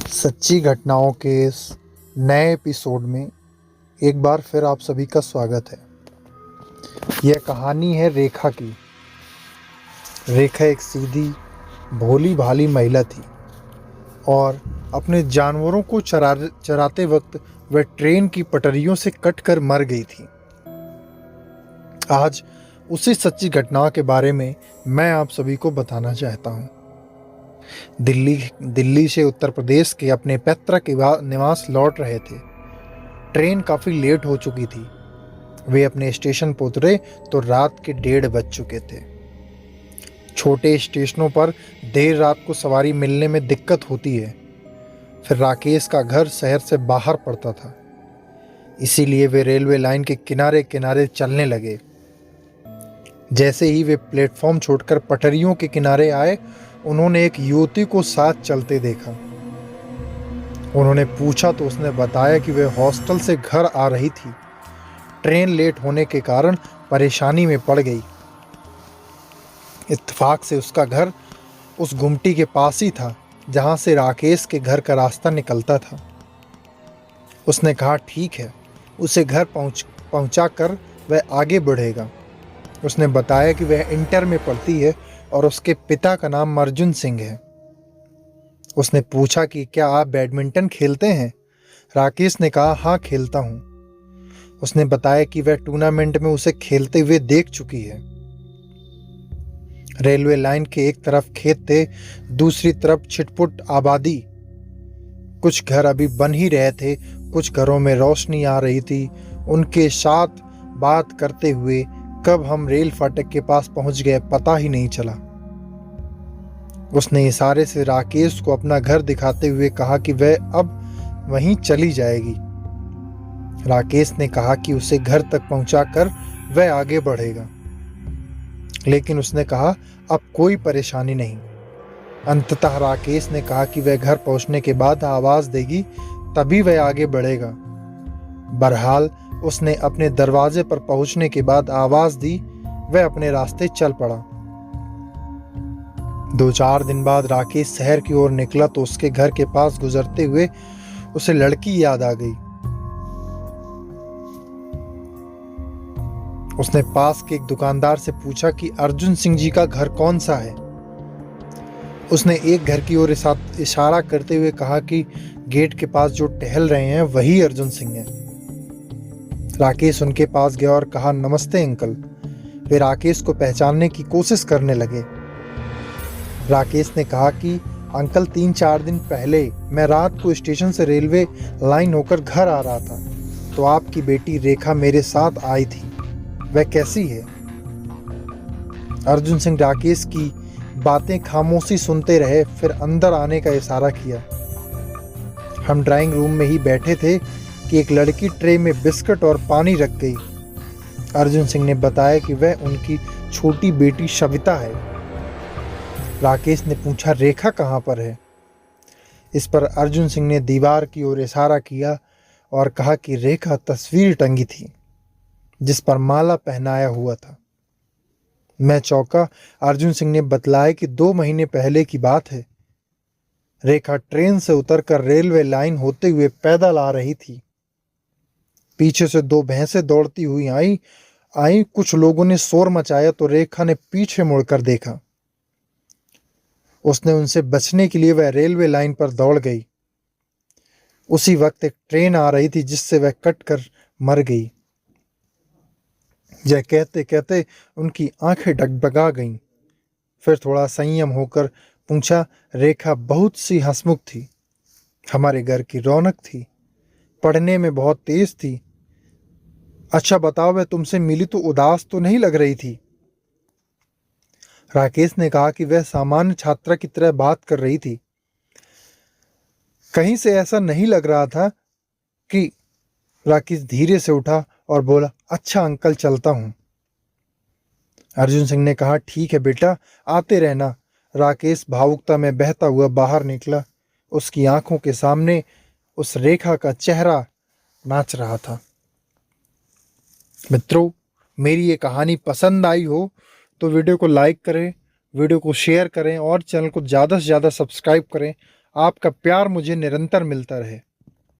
सच्ची घटनाओं के इस नए एपिसोड में एक बार फिर आप सभी का स्वागत है। यह कहानी है रेखा की। रेखा एक सीधी भोली भाली महिला थी और अपने जानवरों को चराते वक्त वह ट्रेन की पटरियों से कटकर मर गई थी। आज उसी सच्ची घटना के बारे में मैं आप सभी को बताना चाहता हूँ। दिल्ली से उत्तर प्रदेश के अपने पैतृक निवास लौट रहे थे। ट्रेन काफ़ी लेट हो चुकी थी। वे अपने स्टेशन पर उतरे तो रात के 1:30 बज चुके थे। छोटे स्टेशनों पर देर रात को सवारी मिलने में दिक्कत होती है। फिर राकेश का घर शहर से बाहर पड़ता था, इसीलिए वे रेलवे लाइन के किनारे किनारे चलने लगे। जैसे ही वे प्लेटफॉर्म छोड़कर पटरियों के किनारे आए, उन्होंने एक युवती को साथ चलते देखा। उन्होंने पूछा तो उसने बताया कि वह हॉस्टल से घर आ रही थी। ट्रेन लेट होने के कारण परेशानी में पड़ गई। इत्तेफाक से उसका घर उस गुमटी के पास ही था जहां से राकेश के घर का रास्ता निकलता था। उसने कहा ठीक है, उसे घर पहुंचा कर वह आगे बढ़ेगा। उसने बताया कि वह इंटर में पढ़ती है और उसके पिता का नाम अर्जुन सिंह है। उसने पूछा कि क्या आप बैडमिंटन खेलते हैं? राकेश ने कहा हाँ, खेलता हूँ। उसने बताया कि वह टूर्नामेंट में उसे खेलते हुए देख चुकी है। रेलवे लाइन के एक तरफ खेत थे, दूसरी तरफ छिटपुट आबादी। कुछ घर अभी बन ही रहे थे, कुछ घरों में रोशनी आ रही थी। उनके साथ बात करते हुए कब हम रेल फाटक के पास पहुंच गए पता ही नहीं चला। उसने इशारे से राकेश को अपना घर दिखाते हुए कहा कि वह अब वहीं चली जाएगी। राकेश ने कहा कि उसे घर तक पहुंचाकर वह आगे बढ़ेगा, लेकिन उसने कहा अब कोई परेशानी नहीं। अंततः राकेश ने कहा कि वह घर पहुंचने के बाद आवाज देगी, तभी वह आगे बढ़ेगा। बहरहाल उसने अपने दरवाजे पर पहुंचने के बाद आवाज दी, वह अपने रास्ते चल पड़ा। 2-4 दिन बाद राकेश शहर की ओर निकला तो उसके घर के पास गुजरते हुए उसे लड़की याद आ गई। उसने पास के एक दुकानदार से पूछा कि अर्जुन सिंह जी का घर कौन सा है। उसने एक घर की ओर इशारा करते हुए कहा कि गेट के पास जो टहल रहे हैं वही अर्जुन सिंह है। राकेश उनके पास गया और कहा नमस्ते अंकल। वे राकेश को पहचानने की कोशिश करने लगे। राकेश ने कहा कि अंकल 3-4 दिन पहले मैं रात को स्टेशन से रेलवे लाइन होकर घर आ रहा था तो आपकी बेटी रेखा मेरे साथ आई थी। वह कैसी है? अर्जुन सिंह राकेश की बातें खामोशी सुनते रहे, फिर अंदर आने का इशारा किया। हम ड्राइंग रूम में ही बैठे थे कि एक लड़की ट्रे में बिस्किट और पानी रख गई। अर्जुन सिंह ने बताया कि वह उनकी छोटी बेटी सविता है। राकेश ने पूछा रेखा कहाँ पर है? इस पर अर्जुन सिंह ने दीवार की ओर इशारा किया और कहा कि रेखा तस्वीर टंगी थी जिस पर माला पहनाया हुआ था। मैं चौंका। अर्जुन सिंह ने बतलाया कि 2 महीने पहले की बात है। रेखा ट्रेन से उतरकर रेलवे लाइन होते हुए पैदल आ रही थी। पीछे से 2 भैंसें दौड़ती हुई आई। कुछ लोगों ने शोर मचाया तो रेखा ने पीछे मुड़कर देखा। उसने उनसे बचने के लिए वह रेलवे लाइन पर दौड़ गई। उसी वक्त एक ट्रेन आ रही थी जिससे वह कटकर मर गई। यह कहते कहते उनकी आंखें डगडगा गईं। फिर थोड़ा संयम होकर पूछा, रेखा बहुत सी हंसमुख थी, हमारे घर की रौनक थी, पढ़ने में बहुत तेज थी। अच्छा बताओ, वह तुमसे मिली तो उदास तो नहीं लग रही थी? राकेश ने कहा कि वह सामान्य छात्रा की तरह बात कर रही थी, कहीं से ऐसा नहीं लग रहा था कि। राकेश धीरे से उठा और बोला, अच्छा अंकल, चलता हूं। अर्जुन सिंह ने कहा ठीक है बेटा, आते रहना। राकेश भावुकता में बहता हुआ बाहर निकला। उसकी आंखों के सामने उस रेखा का चेहरा नाच रहा था। मित्रों, मेरी ये कहानी पसंद आई हो तो वीडियो को लाइक करें, वीडियो को शेयर करें और चैनल को ज़्यादा से ज़्यादा सब्सक्राइब करें। आपका प्यार मुझे निरंतर मिलता रहे।